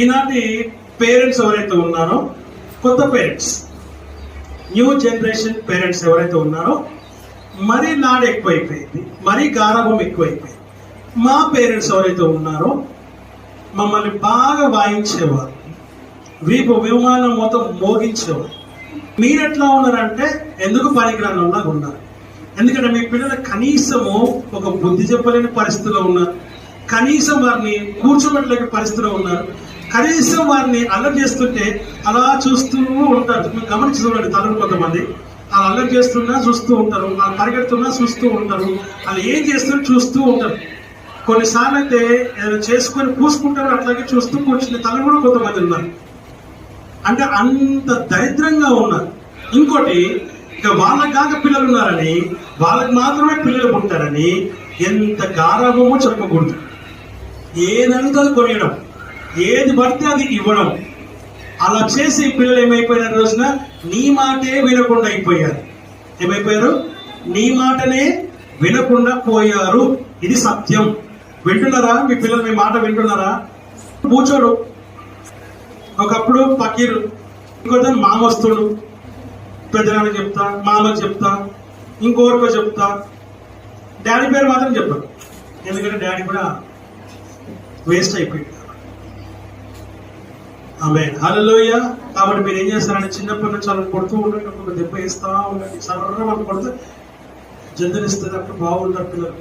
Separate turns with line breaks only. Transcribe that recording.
ఈనాటి పేరెంట్స్ ఎవరైతే ఉన్నారో, కొత్త పేరెంట్స్, న్యూ జనరేషన్ పేరెంట్స్ ఎవరైతే ఉన్నారో, మరీ నాడు ఎక్కువైపోయింది, మరీ గారాభం ఎక్కువైపోయింది. మా పేరెంట్స్ ఎవరైతే ఉన్నారో మమ్మల్ని బాగా వాయించేవారు, వీపు విమానం మొత్తం మోగించేవారు. మీరెట్లా ఉన్నారంటే ఎందుకు పనికిరానిలా ఉన్నారు. ఎందుకంటే మీ పిల్లలు కనీసము ఒక బుద్ధి చెప్పలేని పరిస్థితిలో ఉన్నారు, కనీసం వారిని కూర్చోబెట్టలేని పరిస్థితిలో ఉన్నారు, కనీసం వారిని అల్లరి చేస్తుంటే అలా చూస్తూ ఉంటారు. మీరు గమనించి చూడండి, తల్లులు కొంతమంది అలా అల్లరి చేస్తున్నా చూస్తూ ఉంటారు, వాళ్ళు పరిగెడుతున్నా చూస్తూ ఉంటారు, వాళ్ళు ఏం చేస్తున్నా చూస్తూ ఉంటారు. కొన్నిసార్లు అయితే ఏదైనా చేసుకొని పూసుకుంటారు, అట్లాగే చూస్తూ కూర్చునే తల్లులు కూడా కొంతమంది ఉన్నారు. అంటే అంత దరిద్రంగా ఉన్నారు. ఇంకోటి, ఇక వాళ్ళకి కాక పిల్లలు ఉన్నారని, వాళ్ళకి మాత్రమే పిల్లలు పుట్టారని ఎంత గారాభమో చెప్పకూడదు. ఏదంతా కొనియడం, ఏది పడితే అది ఇవ్వడం, అలా చేసి పిల్లలు ఏమైపోయిన రోజున నీ మాటే వినకుండా అయిపోయారు. ఏమైపోయారు? నీ మాటనే వినకుండా పోయారు. ఇది సత్యం. వింటున్నారా? మీ పిల్లలు మీ మాట వింటున్నారా? కూర్చోడు. ఒకప్పుడు పకీరు, ఇంకోటి మామస్తుడు, పెద్దనాన్నకి చెప్తా, మామకి చెప్తా, ఇంకోరికో చెప్తా, డాడీ పేరు మాత్రం చెప్పారు. ఎందుకంటే డాడీ కూడా వేస్ట్ అయిపోయింది. ఆమేన్, హల్లెలూయా. కాబట్టి మీరు ఏం చేస్తారంటే చిన్నప్పటి నుంచి వాళ్ళని కొడుతూ ఉండండి, ఒక దెబ్బ వేస్తా ఉండండి, సర్రం కొడితే జంతునిస్తుంది. అప్పుడు బాగుంటారు పిల్లలు.